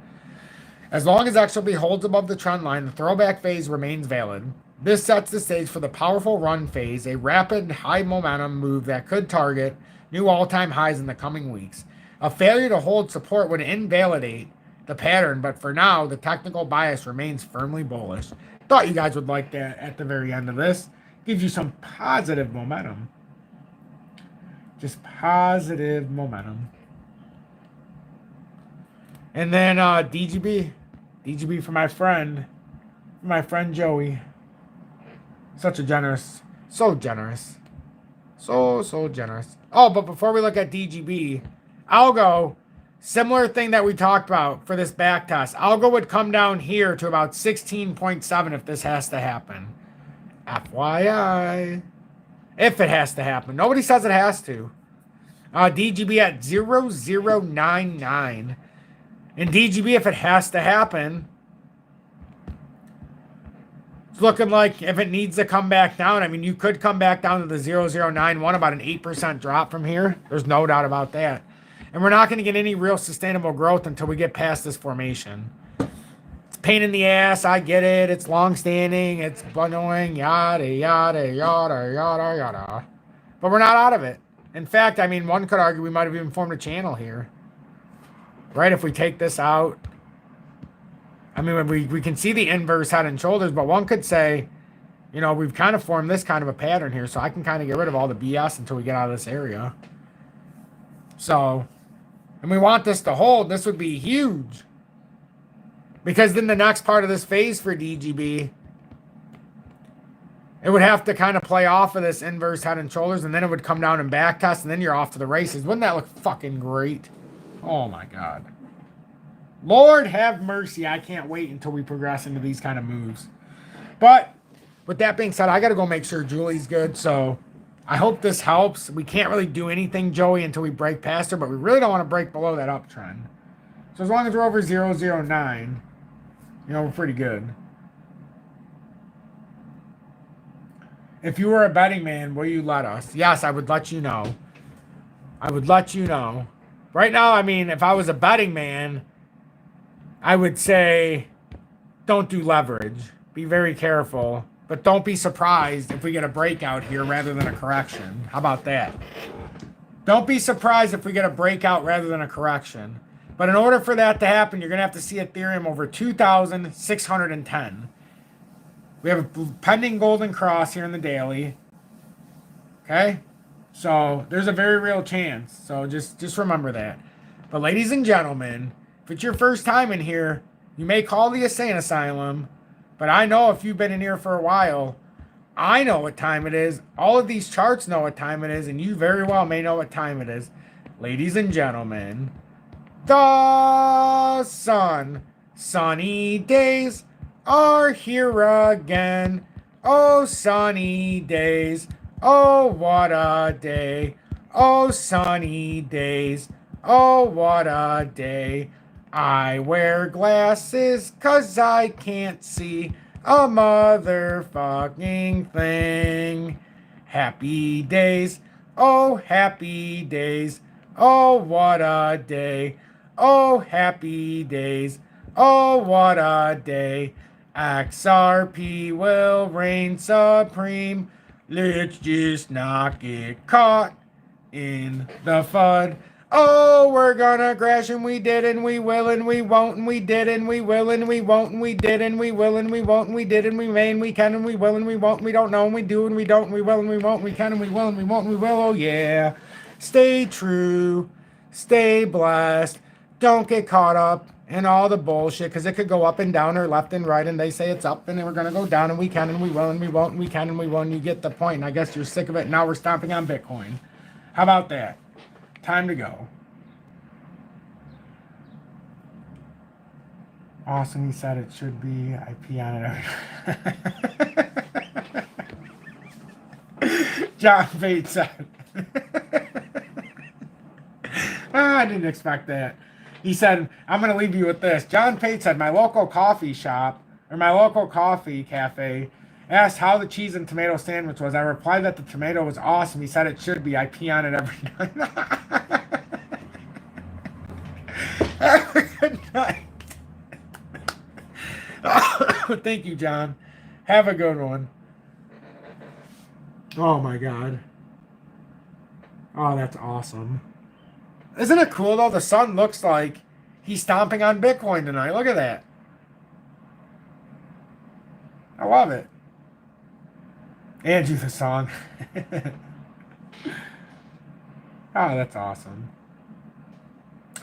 As long as XRP holds above the trend line, the throwback phase remains valid. This sets the stage for the powerful run phase, a rapid, high momentum move that could target new all-time highs in the coming weeks. A failure to hold support would invalidate the pattern, but for now, the technical bias remains firmly bullish. Thought you guys would like that at the very end of this. Gives you some positive momentum. Just positive momentum. And then DGB. DGB for my friend Joey. Such a generous. So generous. So generous. Oh, but before we look at DGB, Algo, similar thing that we talked about for this back test. Algo would come down here to about 16.7 if this has to happen. FYI. If it has to happen. Nobody says it has to. DGB at 0099. And DGB, if it has to happen, it's looking like if it needs to come back down, I mean, you could come back down to the 0091, about an 8% drop from here. There's no doubt about that. And we're not going to get any real sustainable growth until we get past this formation. It's a pain in the ass. I get it. It's long-standing. It's annoying. Yada, yada, yada, yada, yada. But we're not out of it. In fact, I mean, one could argue we might have even formed a channel here. Right? If we take this out. I mean, we can see the inverse head and shoulders, but one could say, you know, we've kind of formed this kind of a pattern here, so I can kind of get rid of all the BS until we get out of this area. So, and we want this to hold. This would be huge. Because then the next part of this phase for DGB, it would have to kind of play off of this inverse head and shoulders, and then it would come down and back test, and then you're off to the races. Wouldn't that look fucking great? Oh my God. Lord have mercy. I can't wait until we progress into these kind of moves. But with that being said, I got to go make sure Julie's good. So I hope this helps. We can't really do anything, Joey, until we break past her, but we really don't want to break below that uptrend. So as long as we're over 009, you know, we're pretty good. If you were a betting man, will you let us? Yes, I would let you know. I would let you know. Right now, I mean, if I was a betting man, I would say don't do leverage. Be very careful. But don't be surprised if we get a breakout here rather than a correction. How about that? Don't be surprised if we get a breakout rather than a correction. But in order for that to happen, you're going to have to see Ethereum over 2,610. We have a pending golden cross here in the daily. Okay? So there's a very real chance. So just remember that. But ladies and gentlemen, if it's your first time in here, you may call the insane asylum, But I know if you've been in here for a while, I know what time it is. All of these charts know what time it is, and you very well may know what time it is. Ladies and gentlemen, the sunny days are here again. Oh, sunny days. Oh, what a day. Oh, sunny days. Oh, what a day. I wear glasses 'cause I can't see a motherfucking thing. Happy days. Oh, happy days. Oh, what a day. Oh, happy days. Oh, what a day. XRP will reign supreme. Let's just not get caught in the FUD. Oh, we're gonna crash and we did and we will and we won't and we did and we will and we won't and we did and we will and we won't and we did and we may and we can and we will and we won't and we don't know and we do and we don't and we will and we won't and we can and we will and we won't and we will. Oh yeah. Stay true. Stay blessed. Don't get caught up in all the bullshit because it could go up and down or left and right and they say it's up and then we're going to go down and we can and we will and we won't and we can and we won't and you get the point. And I guess you're sick of it. Now we're stomping on Bitcoin. How about that? Time to go. Awesome. He said it should be. I pee on it. John Bates said. I didn't expect that. He said, I'm going to leave you with this. John Pate said, my local coffee shop, or my local coffee cafe, asked how the cheese and tomato sandwich was. I replied that the tomato was awesome. He said it should be. I pee on it every night. Have a good night. Thank you, John. Have a good one. Oh, my God. Oh, that's awesome. Isn't it cool, though? The sun looks like he's stomping on Bitcoin tonight. Look at that. I love it. Andrew the song. Oh, that's awesome.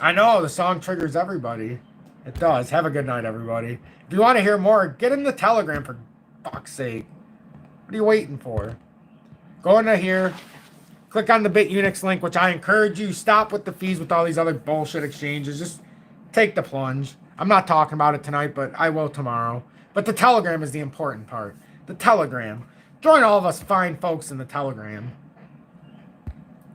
I know, the song triggers everybody. It does. Have a good night, everybody. If you want to hear more, get in the Telegram, for fuck's sake. What are you waiting for? Go into here. Click on the BITUNIX link, which I encourage you. Stop with the fees with all these other bullshit exchanges. Just take the plunge. I'm not talking about it tonight, but I will tomorrow. But the Telegram is the important part. The Telegram. Join all of us fine folks in the Telegram.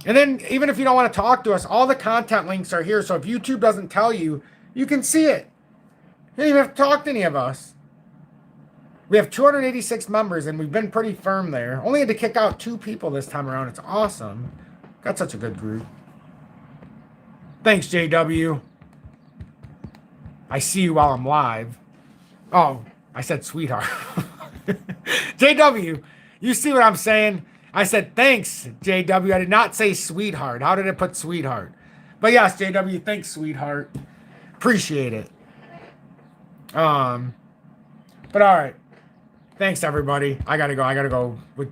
And then, even if you don't want to talk to us, all the content links are here. So if YouTube doesn't tell you, you can see it. You don't even have to talk to any of us. We have 286 members, and we've been pretty firm there. Only had to kick out 2 people this time around. It's awesome. Got such a good group. Thanks, JW. I see you while I'm live. Oh, I said sweetheart. JW, you see what I'm saying? I said thanks, JW. I did not say sweetheart. How did I put sweetheart? But yes, JW, thanks, sweetheart. Appreciate it. But all right. Thanks, everybody. I gotta go with